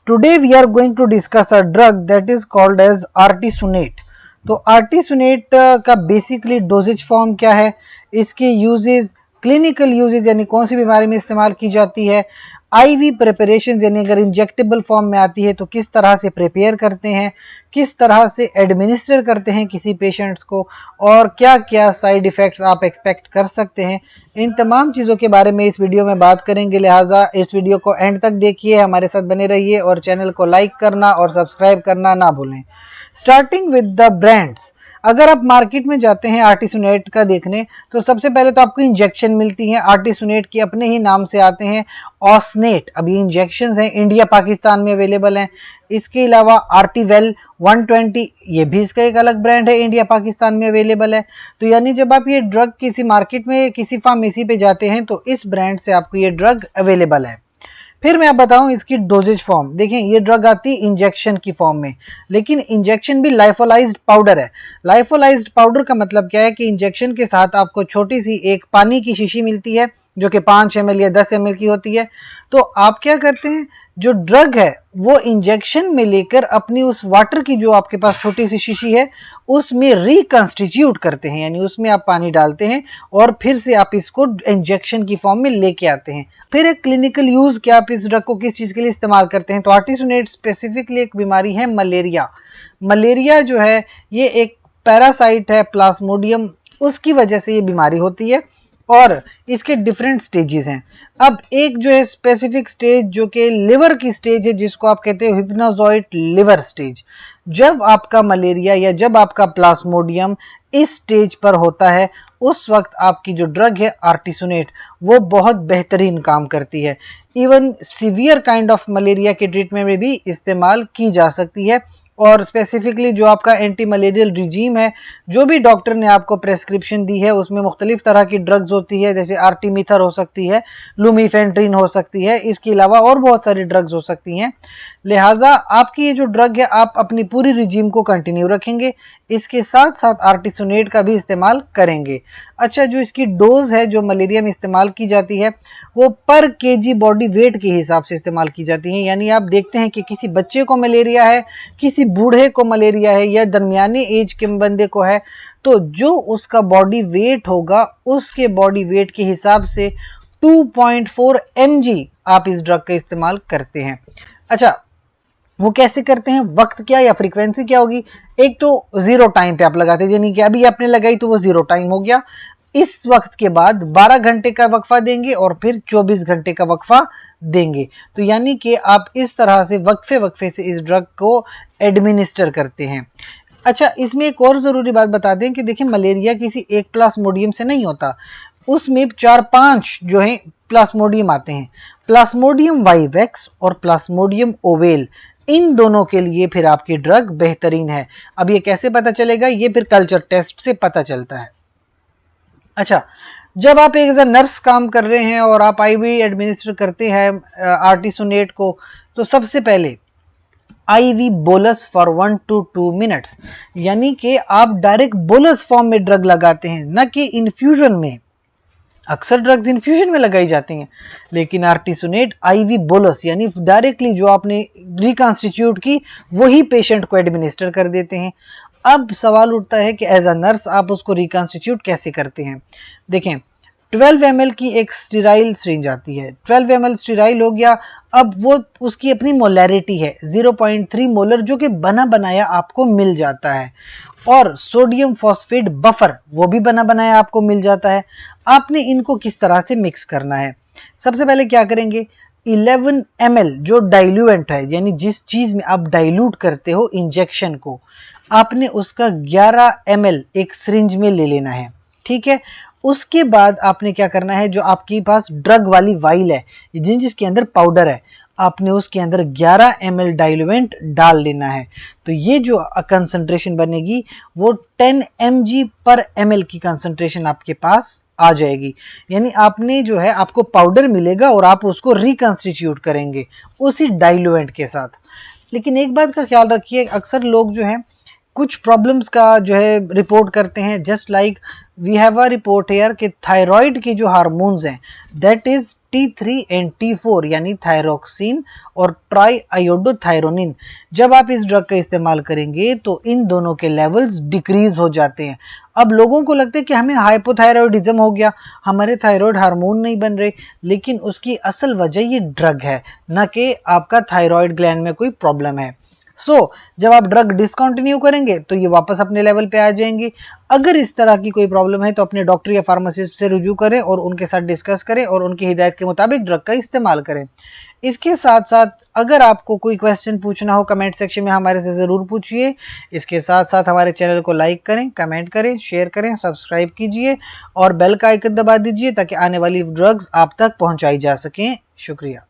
Today we are going to discuss a drug that is called as artesunate. तो artesunate का basically doses form क्या है, इसके uses, clinical uses यानी कौन सी बीमारी में इस्तेमाल की जाती है, आईवी प्रिपरेशन यानी अगर इंजेक्टेबल फॉर्म में आती है तो किस तरह से प्रिपेयर करते हैं, किस तरह से एडमिनिस्टर करते हैं किसी पेशेंट्स को, और क्या क्या साइड इफ़ेक्ट्स आप एक्सपेक्ट कर सकते हैं, इन तमाम चीज़ों के बारे में इस वीडियो में बात करेंगे। लिहाजा इस वीडियो को एंड तक देखिए, हमारे साथ बने रहिए और चैनल को लाइक करना और सब्सक्राइब करना ना भूलें। स्टार्टिंग विद द ब्रांड्स, अगर आप मार्केट में जाते हैं आर्टिसुनेट का देखने तो सबसे पहले तो आपको इंजेक्शन मिलती है। आर्टिसुनेट की अपने ही नाम से आते हैं ऑसनेट, अभी इंजेक्शंस हैं, इंडिया पाकिस्तान में अवेलेबल हैं। इसके अलावा आर्टिवेल 120, ये भी इसका एक अलग ब्रांड है, इंडिया पाकिस्तान में अवेलेबल है। तो यानी जब आप ये ड्रग किसी मार्केट में किसी फार्मेसी पे जाते हैं तो इस ब्रांड से आपको ये ड्रग अवेलेबल है। फिर मैं आप बताऊं इसकी डोजेज फॉर्म, देखें ये ड्रग आती है इंजेक्शन की फॉर्म में, लेकिन इंजेक्शन भी लाइफोलाइज्ड पाउडर है। लाइफोलाइज्ड पाउडर का मतलब क्या है कि इंजेक्शन के साथ आपको छोटी सी एक पानी की शीशी मिलती है जो कि 5 ml या 10 ml की होती है। तो आप क्या करते हैं, जो ड्रग है वो इंजेक्शन में लेकर अपनी उस वाटर की जो आपके पास छोटी सी शीशी है उसमें रिकंस्टिट्यूट करते हैं, यानी उसमें आप पानी डालते हैं और फिर से आप इसको इंजेक्शन की फॉर्म में लेके आते हैं। फिर एक क्लिनिकल यूज कि आप इस ड्रग को किस चीज के लिए इस्तेमाल करते हैं, तो आर्टिसुनेट स्पेसिफिकली एक बीमारी है मलेरिया। मलेरिया जो है ये एक पैरासाइट है प्लाज्मोडियम, उसकी वजह से ये बीमारी होती है और इसके डिफरेंट स्टेजेस हैं। अब एक जो है स्पेसिफिक स्टेज जो कि लिवर की स्टेज है, जिसको आप कहते हैं हिप्नोजॉइट लिवर स्टेज। जब आपका मलेरिया या जब आपका प्लाज्मोडियम इस स्टेज पर होता है उस वक्त आपकी जो ड्रग है आर्टिसुनेट वो बहुत बेहतरीन काम करती है। Even severe kind of malaria के ट्रीटमेंट में भी इस्तेमाल की जा सकती है। और स्पेसिफिकली जो आपका एंटी मलेरियल रिजीम है, जो भी डॉक्टर ने आपको प्रेस्क्रिप्शन दी है उसमें मुख्तलिफ तरह की ड्रग्स होती है, जैसे आर्टिमिथर हो सकती है, लुमीफेंट्रिन हो सकती है, इसके अलावा और बहुत सारी ड्रग्स हो सकती हैं। लिहाजा आपकी ये जो ड्रग है आप अपनी पूरी रिजीम को कंटिन्यू रखेंगे, इसके साथ साथ आर्टिसुनेट का भी इस्तेमाल करेंगे। अच्छा, जो इसकी डोज है जो मलेरिया में इस्तेमाल की जाती है वो पर केजी बॉडी वेट के हिसाब से इस्तेमाल की जाती है। यानी आप देखते हैं कि किसी बच्चे को मलेरिया है, किसी बूढ़े को मलेरिया है या दरमियानी एज के बंदे को है, तो जो उसका बॉडी वेट होगा उसके बॉडी वेट के हिसाब से 2.4 mg आप इस ड्रग का इस्तेमाल करते हैं। अच्छा, वो कैसे करते हैं, वक्त क्या या फ्रीक्वेंसी क्या होगी? एक तो जीरो टाइम पे आप लगाते हैं, यानी कि अभी आपने लगाई तो वो जीरो टाइम हो गया। इस वक्त के बाद 12 घंटे का वक्फा देंगे और फिर 24 घंटे का वक्फा देंगे। तो यानी कि आप इस तरह से वक्फे वक्फे से इस ड्रग को एडमिनिस्टर करते हैं। अच्छा, इसमें एक और ज़रूरी बात बता दें कि देखिए मलेरिया किसी एक प्लाज्मोडियम से नहीं होता, उसमें 4-5 जो है प्लाज्मोडियम आते हैं। प्लाज्मोडियम वाइवेक्स और प्लाज्मोडियम ओवेल, इन दोनों के लिए फिर आपकी ड्रग बेहतरीन है। अब ये कैसे पता चलेगा, ये फिर कल्चर टेस्ट से पता चलता है। अच्छा, जब आप एक नर्स काम कर रहे हैं और आप आईवी एडमिनिस्टर करते हैं आर्टिसुनेट को, तो सबसे पहले IV bolus for 1 to 2 minutes, यानी कि आप डायरेक्ट बोलस फॉर्म में ड्रग लगाते हैं, न कि इन्फ्यूजन में। अक्सर ड्रग्स इन्फ्यूजन में लगाई जाती हैं, लेकिन आर्टिसुनेट आईवी बोलस यानी डायरेक्टली जो आपने रिकॉन्स्टिट्यूट की वही पेशेंट को एडमिनिस्टर कर देते हैं। अब सवाल उठता है कि एज अ नर्स आप उसको रिकॉन्स्टिट्यूट कैसे करते हैं। देखें, 12 ml की एक स्टीराइल सिरिंज आती है, 12 ml स्टीराइल हो गया। अब वो उसकी अपनी मोलैरिटी है 0.3 मोलर, जो कि बना बनाया आपको मिल जाता है, और सोडियम फॉस्फेट बफर वो भी बना बनाया आपको मिल जाता है। आपने इनको किस तरह से मिक्स करना है, सबसे पहले क्या करेंगे, 11 ml जो डाइल्यूएंट है, यानी जिस चीज में आप डाइल्यूट करते हो इंजेक्शन को, आपने उसका 11 ml एक सिरिंज में ले लेना है, ठीक है। उसके बाद आपने क्या करना है, जो आपके पास ड्रग वाली वाइल है जिसके अंदर पाउडर है, आपने उसके अंदर 11 ml डाइल्यूएंट डाल लेना है। तो ये जो कंसंट्रेशन बनेगी वो 10 mg पर ml की कंसंट्रेशन आपके पास आ जाएगी। यानी आपने जो है आपको पाउडर मिलेगा और आप उसको रिकंस्टिट्यूट करेंगे उसी डाइल्यूएंट के साथ। लेकिन एक बात का ख्याल रखिए, अक्सर लोग जो है कुछ प्रॉब्लम्स का जो है रिपोर्ट करते हैं, just like we have a report here कि थायराइड के जो हार्मोन्स हैं that is T3 and T4 यानी थायरोक्सिन और ट्राई आयोडोथायरोनिन, जब आप इस ड्रग का इस्तेमाल करेंगे तो इन दोनों के लेवल्स डिक्रीज हो जाते हैं। अब लोगों को लगता है कि हमें हाइपोथायरॉयडिज्म हो गया, हमारे थायराइड हार्मोन नहीं बन रहे, लेकिन उसकी असल वजह ये ड्रग है, न कि आपका थायराइड ग्लैंड में कोई प्रॉब्लम है। जब आप ड्रग डिसकंटिन्यू करेंगे तो ये वापस अपने लेवल पे आ जाएंगी। अगर इस तरह की कोई प्रॉब्लम है तो अपने डॉक्टर या फार्मासिस्ट से रुजू करें और उनके साथ डिस्कस करें और उनकी हिदायत के मुताबिक ड्रग का इस्तेमाल करें। इसके साथ साथ अगर आपको कोई क्वेश्चन पूछना हो कमेंट सेक्शन में हमारे से ज़रूर पूछिए। इसके साथ साथ हमारे चैनल को लाइक करें, कमेंट करें, शेयर करें, सब्सक्राइब कीजिए और बेल का आइकन दबा दीजिए ताकि आने वाली ड्रग्स आप तक पहुंचाई जा सकें। शुक्रिया।